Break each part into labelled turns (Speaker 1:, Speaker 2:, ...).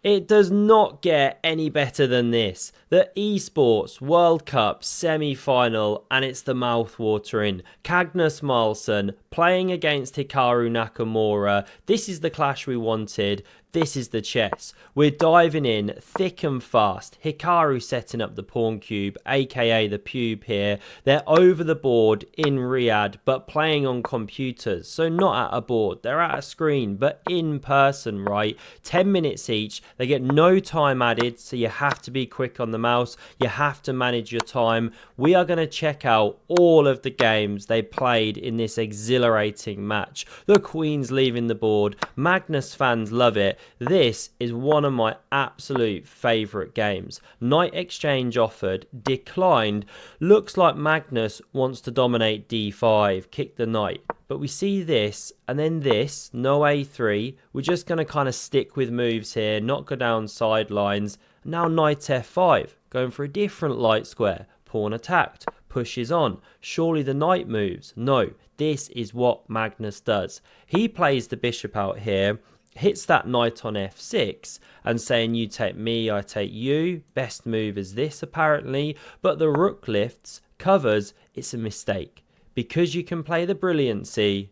Speaker 1: It does not get any better than this. The Esports World Cup semi-final, and it's the mouth-watering. MAGNUS playing against HIKARU Nakamura. This is the clash we wanted. This is the chess. We're diving in thick and fast. HIKARU setting up the pawn cube, aka the pube here. They're over the board in Riyadh, but playing on computers. So not at a board. They're at a screen, but in person, right? 10 minutes each. They get no time added, so you have to be quick on the mouse. You have to manage your time. We are going to check out all of the games they played in this exhilarating match. The Queen's leaving the board. MAGNUS fans love it. This is one of my absolute favourite games. Knight exchange offered, declined. Looks like MAGNUS wants to dominate d5, kick the knight. But we see this, and then this, no a3. We're just going to kind of stick with moves here, not go down sidelines. Now knight f5, going for a different light square. Pawn attacked, pushes on. Surely the knight moves. No, this is what MAGNUS does. He plays the bishop out here, hits that knight on f6 and saying you take me, I take you. Best move is this apparently, but the rook lifts, covers. It's a mistake because you can play the brilliancy.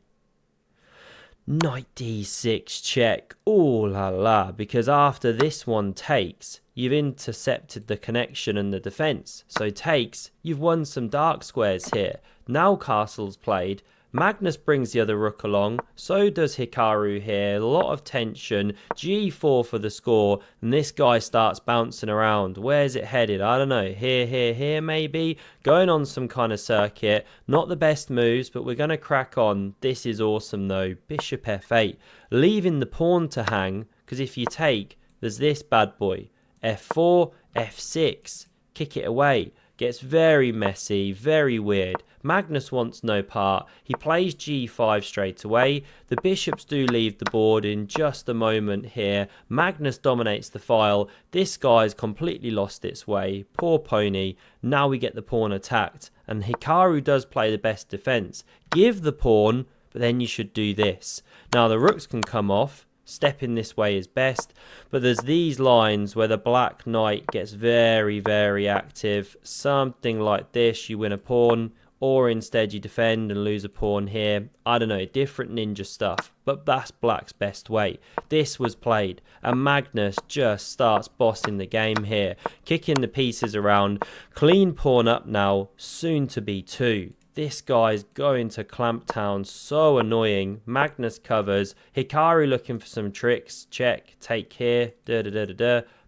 Speaker 1: Knight d6 check. Ooh la la, because after this one takes, you've intercepted the connection and the defense. So takes, you've won some dark squares here. Now castle's played. MAGNUS brings the other rook along, so does HIKARU here, a lot of tension, g4 for the score, and this guy starts bouncing around. Where's it headed? I don't know, here maybe, going on some kind of circuit, not the best moves, but we're going to crack on. This is awesome though, bishop f8, leaving the pawn to hang, because if you take, there's this bad boy, f4, f6, kick it away. Gets very messy, very weird. MAGNUS wants no part. He plays g5 straight away. The bishops do leave the board in just a moment here. MAGNUS dominates the file. This guy's completely lost its way. Poor pony. Now we get the pawn attacked. And HIKARU does play the best defense. Give the pawn, but then you should do this. Now the rooks can come off. Stepping this way is best, but there's these lines where the black knight gets very, very active. Something like this, you win a pawn, or instead you defend and lose a pawn here. I don't know, different ninja stuff, but that's black's best way. This was played, and MAGNUS just starts bossing the game here, kicking the pieces around. Clean pawn up now, soon to be 2. This guy's going to Clamptown, so annoying. MAGNUS covers. HIKARU looking for some tricks. Check, take here, but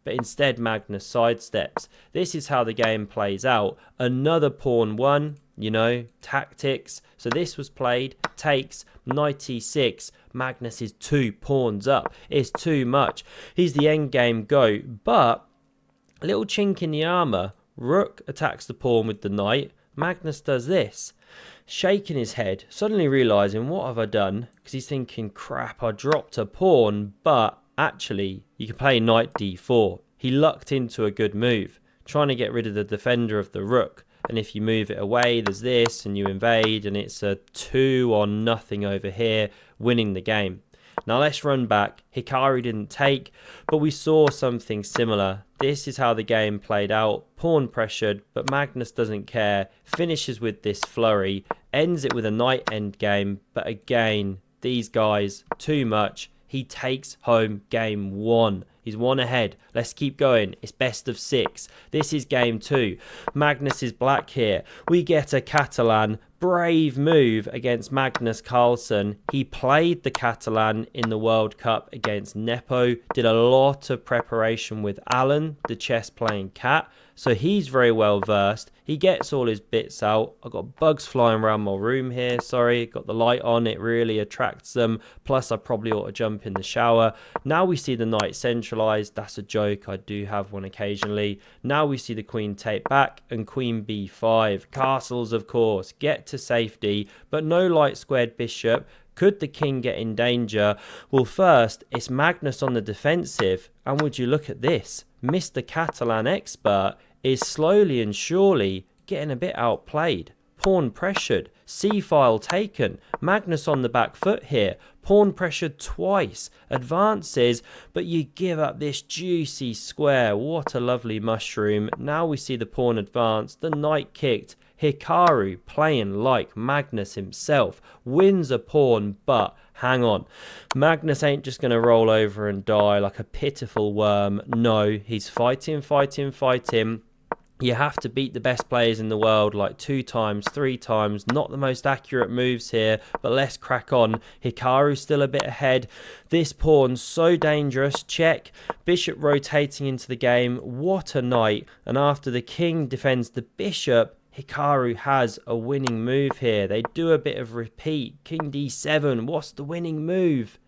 Speaker 1: instead MAGNUS sidesteps. This is how the game plays out. Another pawn won, you know, tactics. So this was played, takes, knight e6. MAGNUS is 2 pawns up. It's too much. He's the endgame go, but a little chink in the armour. Rook attacks the pawn with the knight. MAGNUS does this, shaking his head, suddenly realising, what have I done? Because he's thinking, crap, I dropped a pawn, but actually, you can play knight d4. He lucked into a good move, trying to get rid of the defender of the rook. And if you move it away, there's this, and you invade, and it's a 2-0 over here, winning the game. Now let's run back. HIKARU didn't take, but we saw something similar. This is how the game played out. Pawn pressured, but MAGNUS doesn't care. Finishes with this flurry. Ends it with a knight endgame, but again, these guys, too much. He takes home game 1. He's 1 ahead. Let's keep going. It's best of 6. This is game 2. MAGNUS is black here. We get a Catalan. Brave move against Magnus Carlsen. He played the Catalan in the World Cup against Nepo. Did a lot of preparation with Alan, the chess playing cat. So he's very well versed. He gets all his bits out. I've got bugs flying around my room here. Sorry, got the light on. It really attracts them. Plus, I probably ought to jump in the shower. Now we see the knight centralized. That's a joke. I do have one occasionally. Now we see the queen take back and queen b5. Castles, of course. Get to safety, but no light squared bishop. Could the king get in danger? Well, first, it's MAGNUS on the defensive. And would you look at this? Mr. Catalan expert is slowly and surely getting a bit outplayed. pawn pressured, c-file taken, Magnus on the back foot here, pawn pressured twice, advances, but you give up this juicy square. What a lovely mushroom. Now we see the pawn advance, the knight kicked, Hikaru playing like Magnus himself, wins a pawn, but hang on, Magnus ain't just going to roll over and die like a pitiful worm. No, he's fighting. You have to beat the best players in the world like 2 times, 3 times. Not the most accurate moves here, but let's crack on. Hikaru's still a bit ahead. This pawn's so dangerous. Check. Bishop rotating into the game. What a knight. And after the king defends the bishop, Hikaru has a winning move here. They do a bit of repeat. King d7. What's the winning move?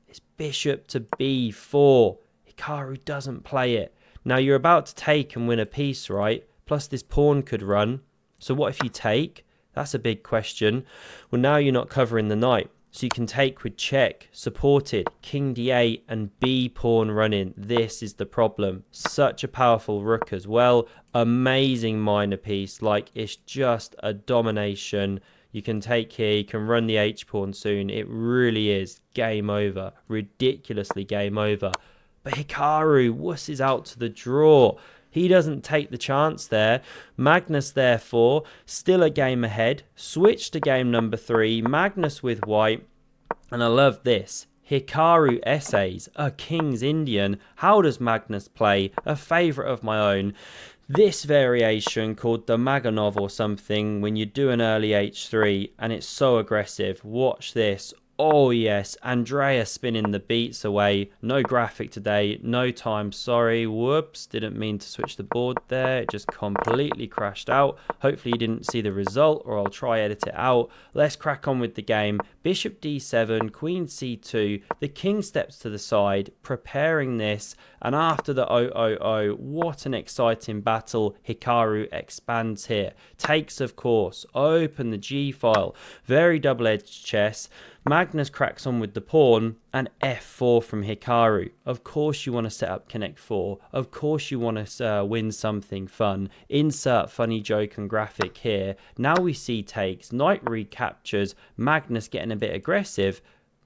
Speaker 1: It's bishop to b4. Hikaru doesn't play it. Now you're about to take and win a piece, right? Plus this pawn could run. So what if you take? That's a big question. Well, now you're not covering the knight. So you can take with check, supported, king d8 and b pawn running. This is the problem. Such a powerful rook as well. Amazing minor piece. Like, it's just a domination. You can take here, you can run the h pawn soon. It really is game over. Ridiculously game over. But Hikaru wusses out to the draw. He doesn't take the chance there. Magnus, therefore, still a game ahead. Switch to game number 3. Magnus with white. And I love this. Hikaru essays, a King's Indian. How does Magnus play? A favourite of my own. This variation called the Magnus or something, when you do an early h3 and it's so aggressive. Watch this. Oh yes, Andrea spinning the beats away. No graphic today, no time, sorry. Whoops, didn't mean to switch the board there. It just completely crashed out. Hopefully you didn't see the result, or I'll try edit it out. Let's crack on with the game. Bishop d7, queen c2. The king steps to the side, preparing this. And after the 0-0-0, what an exciting battle. Hikaru expands here. Takes, of course. Open the g file. Very double-edged chess. Magnus cracks on with the pawn and f4 from Hikaru. Of course you want to set up connect 4. Of course you want to win something fun. Insert funny joke and graphic here. Now we see takes. Knight recaptures. Magnus getting a bit aggressive.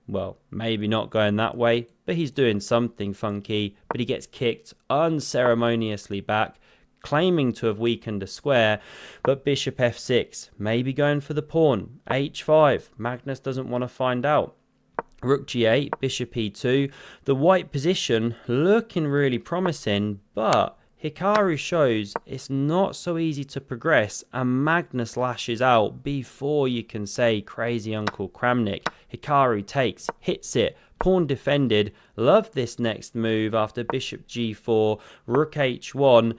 Speaker 1: Well, maybe not going that way, but he's doing something funky. But he gets kicked unceremoniously back, claiming to have weakened a square, but bishop f6, maybe going for the pawn. h5, Magnus doesn't want to find out. Rook g8, bishop e2. The white position looking really promising, but Hikaru shows it's not so easy to progress, and Magnus lashes out before you can say crazy Uncle Kramnik. Hikaru takes, hits it, pawn defended. Love this next move after bishop g4, rook h1.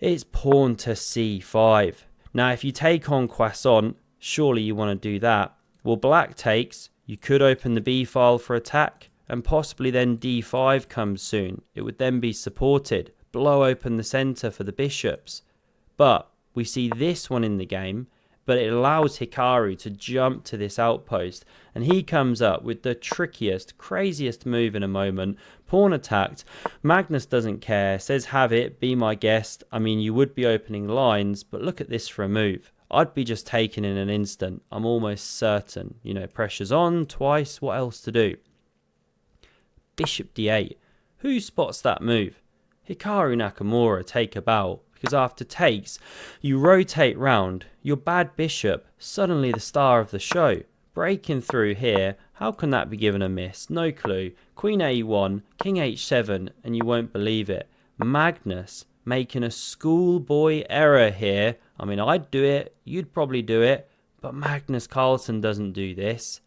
Speaker 1: It's pawn to c5. Now if you take on croissant, surely you want to do that. Well, black takes. You could open the b file for attack, and possibly then d5 comes soon. It would then be supported. Blow open the centre for the bishops. But we see this one in the game, but it allows Hikaru to jump to this outpost, and he comes up with the trickiest, craziest move in a moment. Pawn attacked. Magnus doesn't care, says have it, be my guest. I mean, you would be opening lines, but look at this for a move. I'd be just taken in an instant. I'm almost certain. You know, pressure's on twice. What else to do? Bishop d8. Who spots that move? Hikaru Nakamura take a bow, because after takes, you rotate round, your bad bishop, suddenly the star of the show. Breaking through here, how can that be given a miss? No clue. Queen a1, king h7, and you won't believe it. Magnus making a schoolboy error here. I mean, I'd do it, you'd probably do it, but Magnus Carlsen doesn't do this.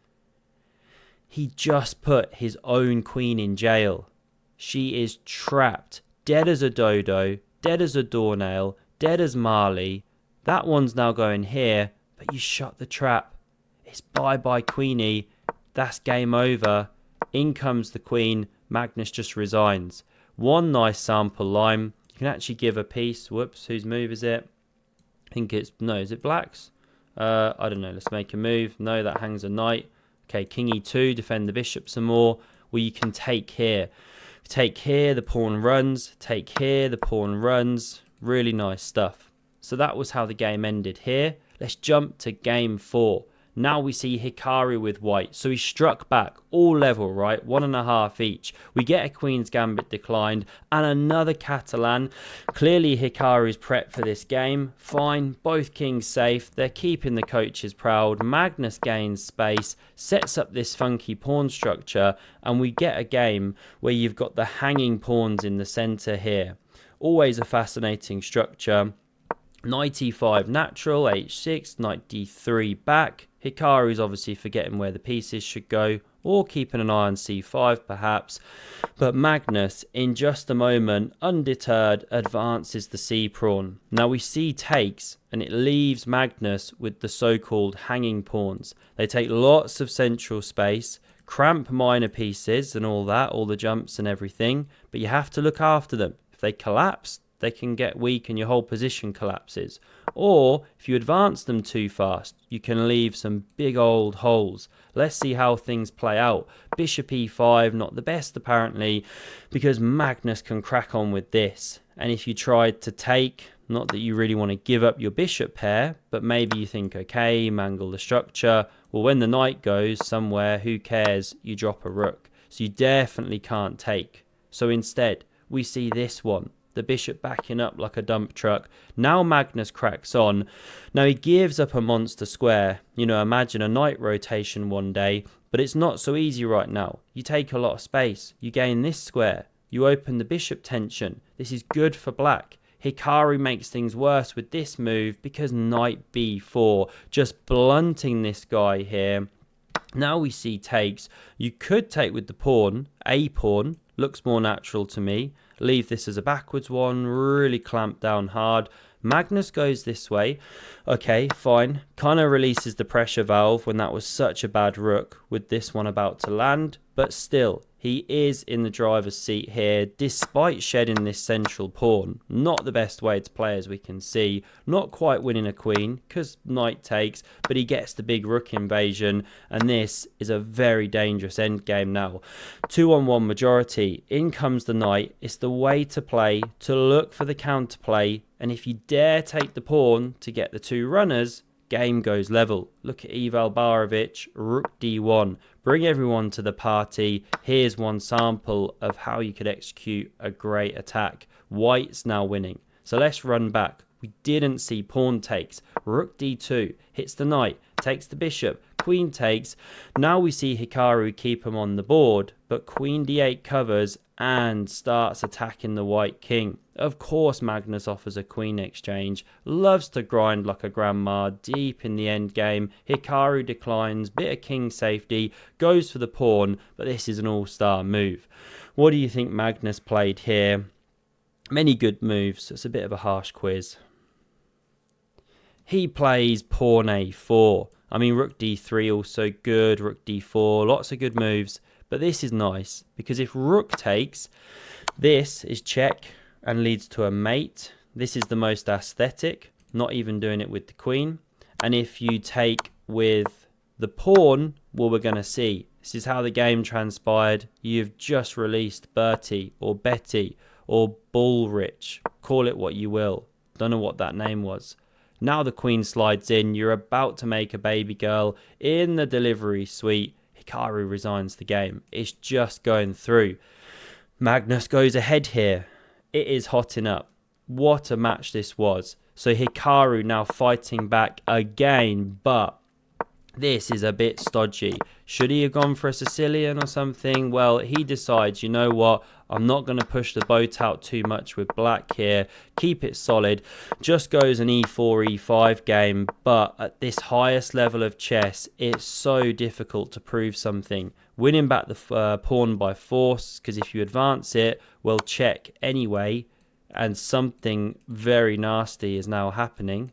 Speaker 1: He just put his own queen in jail. She is trapped. Dead as a dodo, dead as a doornail, dead as Marley. That one's now going here, but you shut the trap. It's bye-bye Queenie. That's game over. In comes the queen. Magnus just resigns. One nice sample line. You can actually give a piece. Whoops, whose move is it? I think it's, no, is it black's? I don't know, let's make a move. No, that hangs a knight. Okay, king e2, defend the bishop some more. Well, you can take here. Take here, the pawn runs. Take here, the pawn runs. Really nice stuff. So that was how the game ended here. Let's jump to game 4. Now we see Hikaru with white. So he struck back, all level, right? 1.5 each. We get a Queen's Gambit declined and another Catalan. Clearly Hikaru's prepped for this game. Fine, both kings safe. They're keeping the coaches proud. Magnus gains space, sets up this funky pawn structure, and we get a game where you've got the hanging pawns in the center here. Always a fascinating structure. Knight e5 natural, h6, knight d3 back. Hikaru's obviously forgetting where the pieces should go, or keeping an eye on c5 perhaps. But Magnus, in just a moment, undeterred, advances the c-pawn. Now we see takes, and it leaves Magnus with the so-called hanging pawns. They take lots of central space, cramp minor pieces and all that, all the jumps and everything, but you have to look after them. If they collapse, they can get weak and your whole position collapses. Or if you advance them too fast, you can leave some big old holes. Let's see how things play out. Bishop e5, not the best apparently, because Magnus can crack on with this. And if you tried to take, not that you really want to give up your bishop pair, but maybe you think, okay, mangle the structure. Well, when the knight goes somewhere, who cares? You drop a rook. So you definitely can't take. So instead, we see this one. The bishop backing up like a dump truck. Now Magnus cracks on. Now he gives up a monster square. You know, imagine a knight rotation one day, but it's not so easy right now. You take a lot of space. You gain this square. You open the bishop tension. This is good for black. Hikaru makes things worse with this move because knight b4, just blunting this guy here. Now we see takes. You could take with the pawn, a pawn, looks more natural to me. Leave this as a backwards one, really clamp down hard. Magnus goes this way. Okay, fine. Kind of releases the pressure valve when that was such a bad rook with this one about to land. But still, he is in the driver's seat here despite shedding this central pawn. Not the best way to play as we can see. Not quite winning a queen because knight takes, but he gets the big rook invasion. And this is a very dangerous endgame now. 2-on-1 majority. In comes the knight. It's the way to play, to look for the counterplay. And if you dare take the pawn to get the two runners, game goes level. Look at Ival Barovic, rook d1. Bring everyone to the party. Here's one sample of how you could execute a great attack. White's now winning. So let's run back. We didn't see pawn takes. Rook d2 hits the knight, takes the bishop, queen takes. Now we see Hikaru keep him on the board, but queen d8 covers and starts attacking the white king. Of course Magnus offers a queen exchange, loves to grind like a grandma deep in the end game. Hikaru declines, bit of king safety, goes for the pawn, but this is an all-star move. What do you think Magnus played here? Many good moves, it's a bit of a harsh quiz. He plays pawn a4. I mean, rook d3 also good, rook d4, lots of good moves. But this is nice, because if rook takes, this is check and leads to a mate. This is the most aesthetic, not even doing it with the queen. And if you take with the pawn, well, we're going to see. This is how the game transpired. You've just released Bertie or Betty or Bullrich. Call it what you will. Don't know what that name was. Now the queen slides in. You're about to make a baby girl in the delivery suite. Hikaru resigns the game. It's just going through. Magnus goes ahead here. It is hotting up. What a match this was. So Hikaru now fighting back again, but this is a bit stodgy. Should he have gone for a Sicilian or something? Well, he decides, you know what? I'm not going to push the boat out too much with black here. Keep it solid. Just goes an e4, e5 game. But at this highest level of chess, it's so difficult to prove something. Winning back the pawn by force, because if you advance it, well, check anyway. And something very nasty is now happening.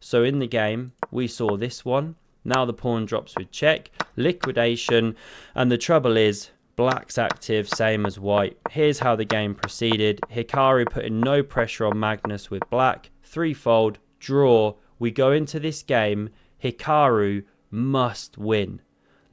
Speaker 1: So in the game, we saw this one. Now the pawn drops with check, liquidation, and the trouble is, black's active, same as white. Here's how the game proceeded. Hikaru putting no pressure on Magnus with black, threefold, draw. We go into this game, Hikaru must win.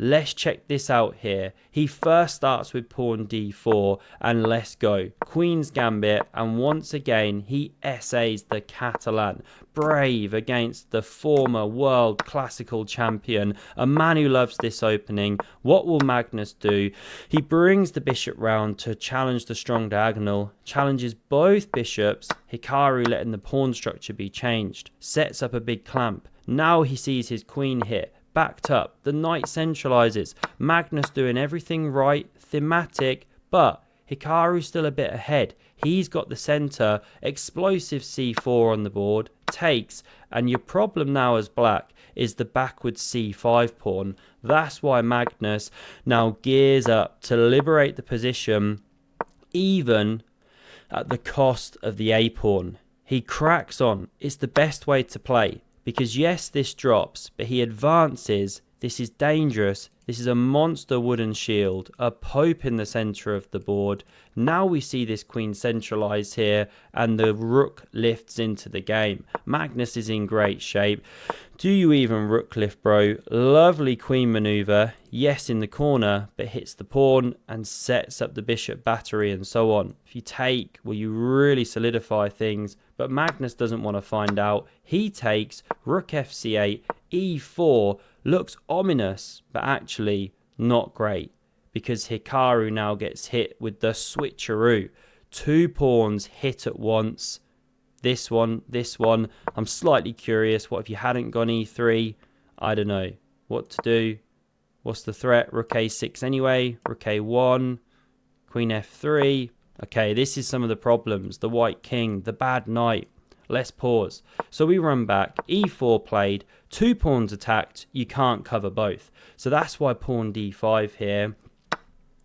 Speaker 1: Let's check this out here. He first starts with pawn d4 and let's go. Queen's Gambit, and once again he essays the Catalan. Brave against the former world classical champion, a man who loves this opening. What will Magnus do? He brings the bishop round to challenge the strong diagonal, challenges both bishops, Hikaru letting the pawn structure be changed, sets up a big clamp. Now he sees his queen hit, backed up, the knight centralizes, Magnus doing everything right, thematic, but Hikaru's still a bit ahead. He's got the center, explosive c4 on the board, takes, and your problem now as black is the backwards c5 pawn. That's why Magnus now gears up to liberate the position, even at the cost of the a pawn. He cracks on. It's the best way to play, because yes, this drops, but he advances. This is dangerous. This is a monster wooden shield, a pope in the center of the board. Now we see this queen centralized here, and the rook lifts into the game. Magnus is in great shape. Do you even rook lift, bro? Lovely queen maneuver. Yes, in the corner, but hits the pawn and sets up the bishop battery and so on. If you take, well, you really solidify things, but Magnus doesn't want to find out. He takes rook fc8, e4, looks ominous, but actually not great, because Hikaru now gets hit with the switcheroo. Two pawns hit at once. This one. I'm slightly curious. What if you hadn't gone e3? I don't know what to do. What's the threat? Rook a6 anyway. Rook a1. Queen f3. Okay, this is some of the problems. The white king, the bad knight. Let's pause. So we run back. e4 played. Two pawns attacked. You can't cover both. So that's why pawn d5 here.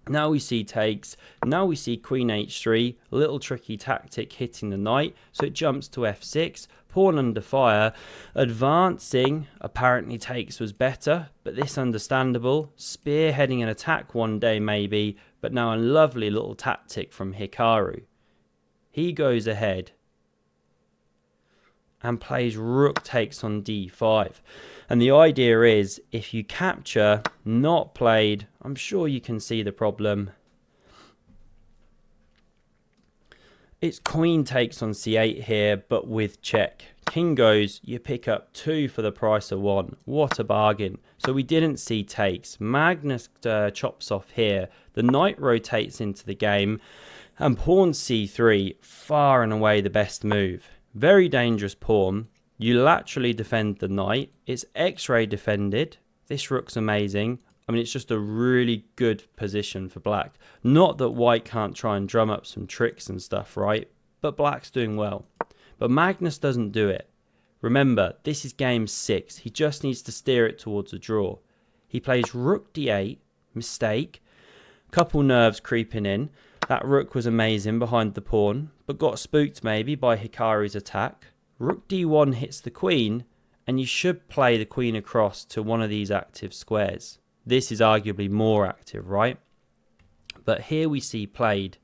Speaker 1: Now we see takes. Now we see queen h3. A little tricky tactic hitting the knight. So it jumps to f6. Pawn under fire. Advancing. Apparently takes was better, but this understandable. Spearheading an attack one day maybe, but now a lovely little tactic from Hikaru. He goes ahead and plays rook takes on d5. And the idea is, if you capture, not played, I'm sure you can see the problem. It's queen takes on c8 here, but with check. King goes, you pick up 2 for the price of 1. What a bargain. So we didn't see takes. Magnus chops off here. The knight rotates into the game. And pawn c3, far and away the best move. Very dangerous pawn. You laterally defend the knight. It's x-ray defended. This rook's amazing. I mean, it's just a really good position for black. Not that white can't try and drum up some tricks and stuff, right? But black's doing well. But Magnus doesn't do it. Remember, this is game 6. He just needs to steer it towards a draw. He plays rook d8. Mistake. Couple nerves creeping in. That rook was amazing behind the pawn, but got spooked maybe by Hikaru's attack. Rook d1 hits the queen, and you should play the queen across to one of these active squares. This is arguably more active, right? But here we see played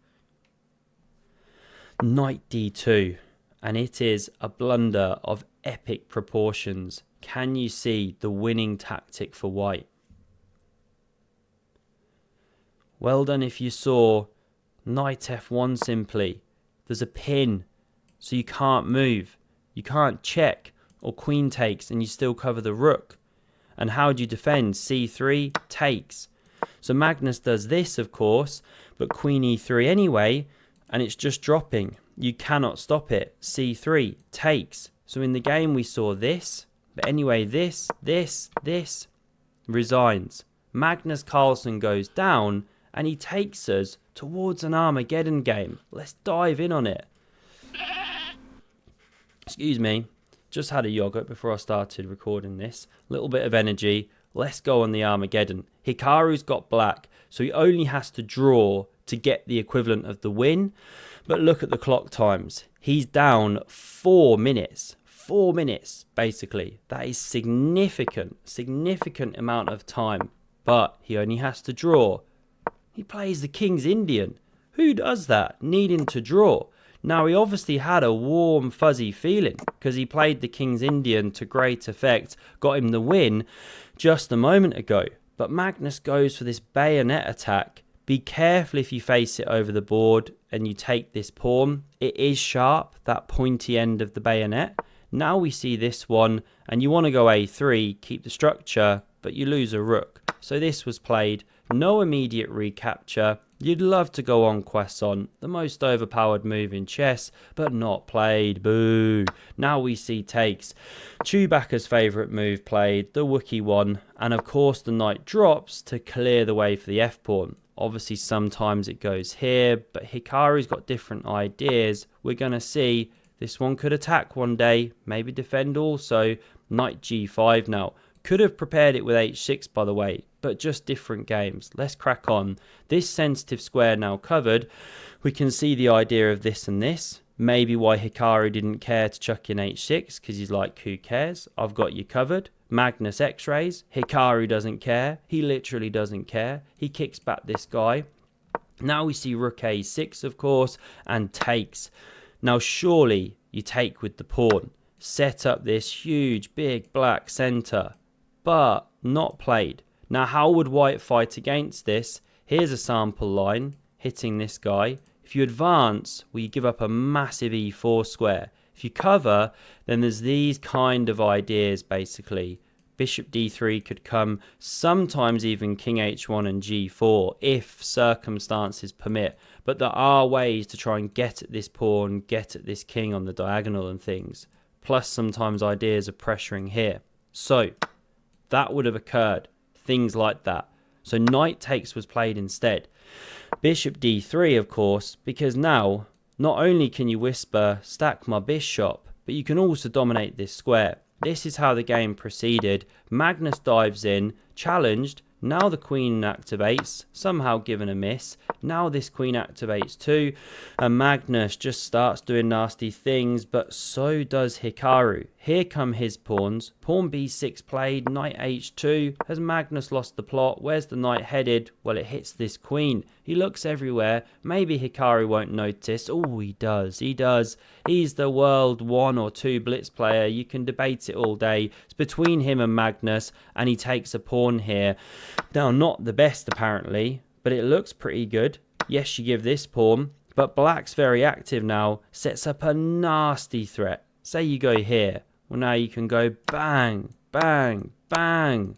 Speaker 1: knight d2, and it is a blunder of epic proportions. Can you see the winning tactic for white? Well done if you saw knight f1 simply. There's a pin, so you can't move. You can't check, or queen takes, and you still cover the rook. And how do you defend? c3 takes. So Magnus does this, of course, but queen e3 anyway, and it's just dropping. You cannot stop it. c3 takes. So in the game we saw this, but anyway this resigns. Magnus Carlsen goes down, and he takes us towards an Armageddon game. Let's dive in on it. Excuse me, just had a yogurt before I started recording this. Little bit of energy. Let's go on the Armageddon. Hikaru's got black, so he only has to draw to get the equivalent of the win. But look at the clock times. He's down 4 minutes. 4 minutes, basically. That is significant amount of time. But he only has to draw. He plays the King's Indian. Who does that, needing to draw? Now, he obviously had a warm, fuzzy feeling because he played the King's Indian to great effect, got him the win just a moment ago. But Magnus goes for this bayonet attack. Be careful if you face it over the board and you take this pawn. It is sharp, that pointy end of the bayonet. Now we see this one, and you want to go a3, keep the structure, but you lose a rook. So this was played. No immediate recapture. You'd love to go on Quaesson, the most overpowered move in chess, but not played. Boo. Now we see takes. Chewbacca's favourite move played, the Wookiee one, and of course the knight drops to clear the way for the f-pawn. Obviously sometimes it goes here, but Hikaru's got different ideas. We're going to see this one could attack one day, maybe defend also. Knight g5 now. Could have prepared it with h6 by the way, but just different games. Let's crack on. This sensitive square now covered. We can see the idea of this and this. Maybe why Hikaru didn't care to chuck in h6, because he's like, who cares? I've got you covered. Magnus x-rays. Hikaru doesn't care. He literally doesn't care. He kicks back this guy. Now we see rook a6, of course, and takes. Now surely you take with the pawn. Set up this huge, big black centre. But not played. Now how would white fight against this? Here's a sample line, hitting this guy. If you advance, well, you give up a massive e4 square. If you cover, then there's these kind of ideas basically. Bishop d3 could come, sometimes even king h1 and g4 if circumstances permit. But there are ways to try and get at this pawn, get at this king on the diagonal and things. Plus sometimes ideas of pressuring here. So that would have occurred. Things like that. So knight takes was played instead. Bishop d3 of course, because now not only can you whisper stack my bishop, but you can also dominate this square. This is how the game proceeded. Magnus dives in, challenged. Now the queen activates, somehow given a miss. Now this queen activates too. And Magnus just starts doing nasty things, but so does Hikaru. Here come his pawns. Pawn b6 played, knight h2. Has Magnus lost the plot? Where's the knight headed? Well, it hits this queen. He looks everywhere. Maybe Hikaru won't notice. Oh, he does. He does. He's the world 1 or 2 blitz player. You can debate it all day. It's between him and Magnus, and he takes a pawn here. Now, not the best apparently, but it looks pretty good. Yes, you give this pawn, but black's very active now. Sets up a nasty threat. Say you go here. Well, now you can go bang, bang, bang.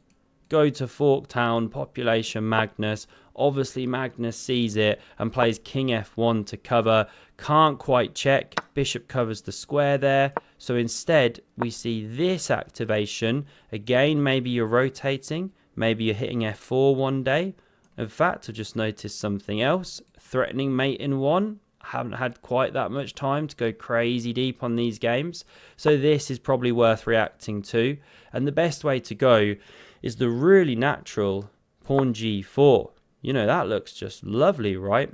Speaker 1: Go to Forktown, population Magnus. Obviously Magnus sees it and plays king f1 to cover. Can't quite check. Bishop covers the square there. So instead we see this activation. Again, maybe you're rotating. Maybe you're hitting f4 one day. In fact, I've just noticed something else. Threatening mate in 1. Haven't had quite that much time to go crazy deep on these games. So this is probably worth reacting to. And the best way to go is the really natural pawn g4. You know, that looks just lovely, right?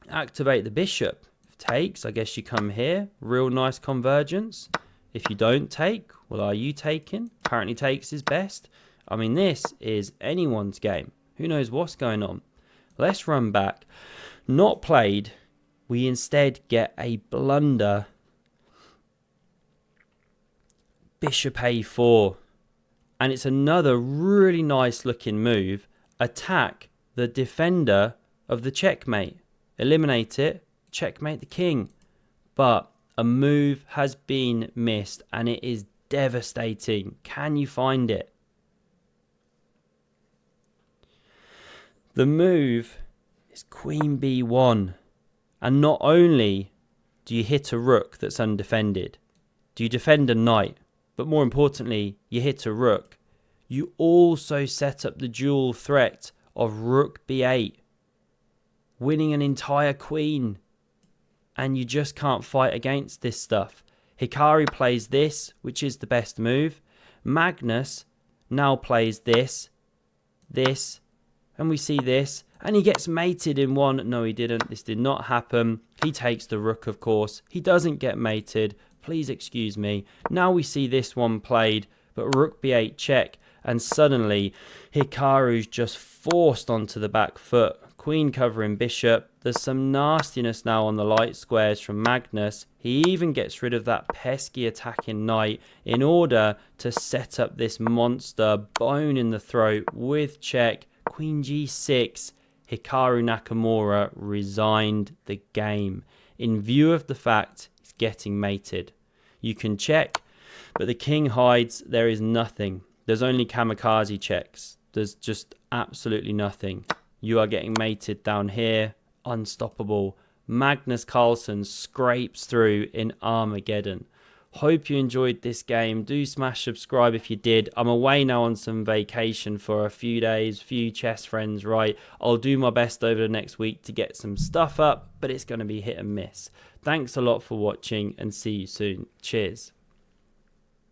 Speaker 1: Activate the bishop. If takes, I guess you come here. Real nice convergence. If you don't take, well, are you taking? Apparently takes is best. I mean, this is anyone's game. Who knows what's going on? Let's run back. Not played. We instead get a blunder. Bishop a4. And it's another really nice looking move. Attack the defender of the checkmate. Eliminate it. Checkmate the king. But a move has been missed and it is devastating. Can you find it? The move is queen b1. And not only do you hit a rook that's undefended, do you defend a knight, but more importantly, you hit a rook. You also set up the dual threat of rook b8, winning an entire queen. And you just can't fight against this stuff. Hikaru plays this, which is the best move. Magnus now plays this, and we see this. And he gets mated in 1. No, he didn't. This did not happen. He takes the rook, of course. He doesn't get mated. Please excuse me. Now we see this one played, but rook b8 check. And suddenly, Hikaru's just forced onto the back foot. queen covering bishop. There's some nastiness now on the light squares from Magnus. He even gets rid of that pesky attacking knight in order to set up this monster bone in the throat with check. Queen g6. Hikaru Nakamura resigned the game in view of the fact he's getting mated. You can check, but the king hides. There is nothing. There's only kamikaze checks. There's just absolutely nothing. You are getting mated down here. Unstoppable. Magnus Carlsen scrapes through in Armageddon. Hope you enjoyed this game. Do smash subscribe if you did. I'm away now on some vacation for a few days, few chess friends, right? I'll do my best over the next week to get some stuff up, but it's going to be hit and miss. Thanks a lot for watching and see you soon. Cheers.